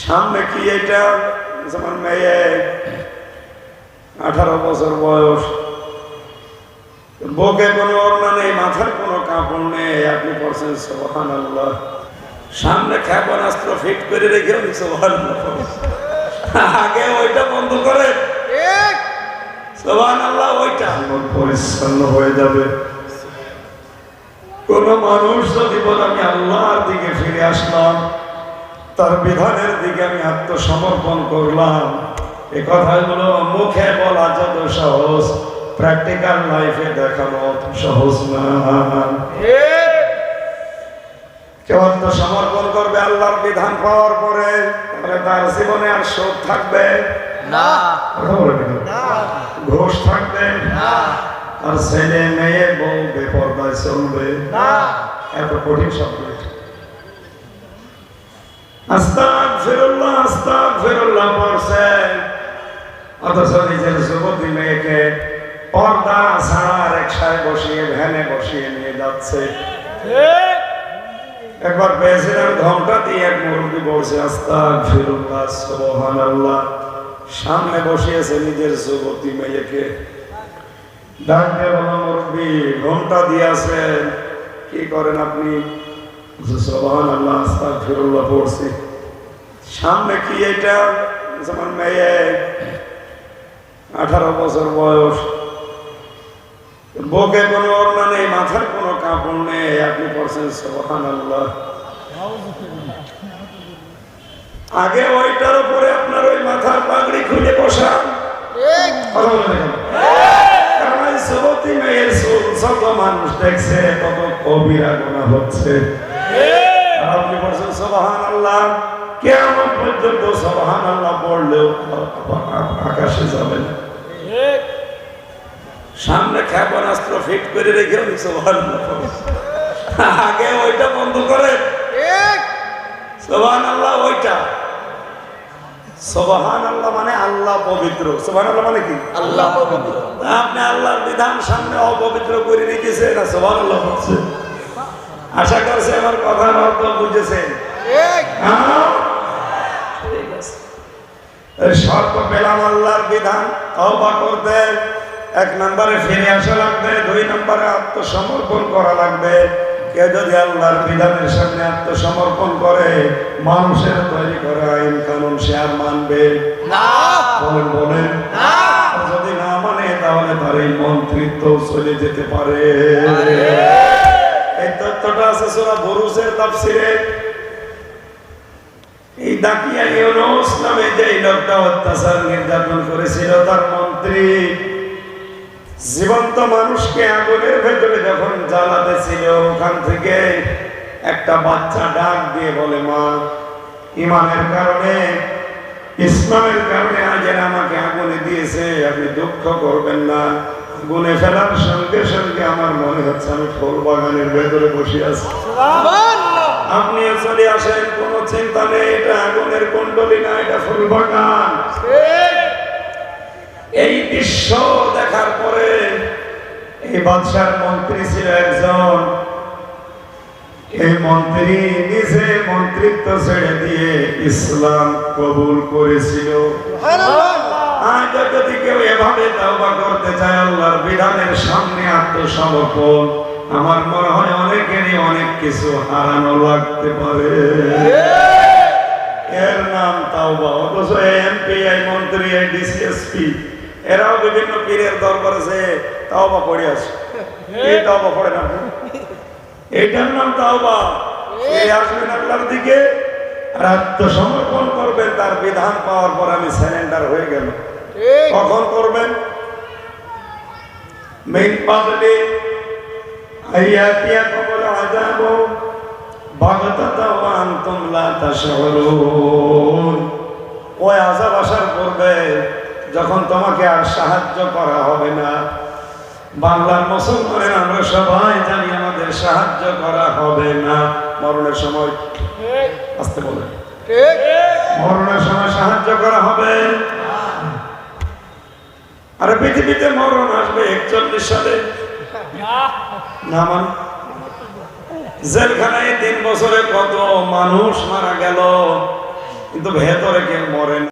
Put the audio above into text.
সামনে কি এটা? যেমন মেয়ে 18 বছর বয়স, বুকে কোনো ওড়না নেই, মাথার কোনো কাপড় নেই, আপনি পড়ছেন সুবহানাল্লাহ। সামনে ক্ষেপণাস্ত্র ফিট করে রেখে সুবহানাল্লাহ, আগে ওইটা বন্ধ করে সুবহানাল্লাহ, ওইটা মন পরিচ্ছন্ন হয়ে যাবে। কোন মানুষ যদি বলে আমি আল্লাহর দিকে ফিরে আসলাম, তার বিধানের দিকে আমি আত্মসমর্পণ করলাম, এ কথাগুলো মুখে বলা যত সহজ, প্র্যাকটিক্যাল লাইফে দেখানো অত সহজ না। কেউ আত্মসমর্পণ করবে আল্লাহর বিধান পাওয়ার পরে, তাহলে তার জীবনে আর সুখ থাকবে না, ঘোষ থাকবে না, আর ছেলে মেয়ে বউ বেপরদায় চলবে না। এত কঠিন শব্দ। আস্তাগফিরুল্লাহ আস্তাগফিরুল্লাহ পড়ছে, অথচ নিজের যুবতী মেয়েকে পর্দা ছাড়া রিকশায় বসিয়ে ভ্যানে বসিয়ে নিয়ে যাচ্ছে। একবার পেয়েছিলাম ঘন্টা দিয়ে এক মুরব্বী বলছে আস্তাগফিরুল্লাহ সুবহানাল্লাহ, সামনে বসিয়েছে নিজের যুবতী মেয়েকে। ডাকতে বলা মুরব্বী ঘন্টা দিয়েছেন, কি করেন আপনি? সুবহানাল্লাহ আস্তাগফিরুল্লাহ পড়ছি। সামনে কি এটা? যেমন মেয়ে 18 বছর বয়স, বুকে কোনো ওড়না নেই, মাথার কোনো কাপড় নেই, আপনি পড়ছেন সুবহানাল্লাহ। আগে ওইটার উপরে আপনার ওই মাথার পাগড়ি খুলে বসান। যুবতী মেয়ের চুল যত মানুষ দেখছে তত কবিরা গুনাহ হচ্ছে। আপনি বলছেন সুবহানাল্লাহ, কিয়ামত পর্যন্ত সুবহানাল্লাহ পড়লেও আকাশে যাবে না। সামনে ক্ষেপণাস্ত্র ফিট করে রেখে সুবহানাল্লাহ, আগে ওইটা বন্ধ করে সুবহানাল্লাহ, ওইটা সুবহানাল্লাহ মানে আল্লাহ পবিত্র। সুবহানাল্লাহ মানে কি? আল্লাহ পবিত্র। আপনি আল্লাহর বিধান সামনে অপবিত্র করে রেখেছেন না সুবহানাল্লাহ বলছেন। আশা করছি আমার কথার অর্থ বুঝেছেন। ঠিক আছে, শর্ত পেলাম আল্লাহর বিধান তওবা করতে। 1 নম্বরে ফিরে আসা লাগবে, 2 নম্বরে আত্মসমর্পণ করা লাগবে। কেউ যদি আল্লাহর বিধানের সামনে আত্মসমর্পণ করে, মানুষের তৈরি করা আইন কানুন সে আর মানবে না। বলেন না, যদি না মানে তাহলে তার এই মন্ত্রিত্ব চলে যেতে পারে। এই তথ্যটা আছে সূরা বুরুজের তাফসিরে। এই দাকিয়া ইউনূস নামে যে লোকটা অত্যাচার নির্যাতন করেছিল, তার মন্ত্রী জীবন্ত মানুষকে আগুনের ভেতরে যখন জ্বালাতে ছিল, ওখান থেকে একটা বাচ্চা ডাক দিয়ে বলে, মা, ইমানের কারণে ইসলামের কারণে আজ আমাকে আগুনে দিয়েছে, আপনি দুঃখ করবেন না। গুনে ফেলার সঙ্গে সঙ্গে আমার মনে হচ্ছে আমি ফুল বাগানের ভেতরে বসে আছি, আপনি চলে আসেন, কোনো চিন্তা নেই, এটা আগুনের কুণ্ডলী না, এটা ফুল বাগান। এই দৃশ্য দেখার পরে এই বাদশার মন্ত্রী ছিল একজন, এই মন্ত্রী নিজে মন্ত্রিত্ব ছেড়ে দিয়ে ইসলাম কবুল করেছিল। আজ যদি কেউ এভাবে তওবা করতে চায়, আল্লাহর বিধানের সামনে আত্মসমর্পণ, আমার মনে হয় অনেকেরই অনেক কিছু হারানো লাগতে পারে। এর নাম তাওবা। অথচ এমপি, মন্ত্রী, ডিসিএসপি এরাও বিভিন্ন পীরের দরবারে যে তাওবা পড়ে আসে। এই তাওবা পড়ে না, এইটার নাম তাওবা। এই আসবেন আল্লাহর দিকে আর আত্মসমর্পণ করবেন, তার বিধান পাওয়ার পর আমি সারেন্ডার হয়ে গেল। কখন করবেন? মিন ক্বাবলি আইয়াতিয়াকুমুল আযাবু বাগতাতাও ওয়া আনতুম লা তাশউরুন। ওই আযাব আসার পূর্বে, যখন তোমাকে আর সাহায্য করা হবে না। বাংলার মুসলমানের আমরা সবাই জানি আমাদের সাহায্য করা হবে না মরণের সময়। আসতে বলে, মরণের সময় সাহায্য করা হবে। আর পৃথিবীতে মরণ আসবে 41 সালে না, মানে জেলখানায় 3 বছরে কত মানুষ মারা গেল। কিন্তু ভেতরে কেউ মরে না।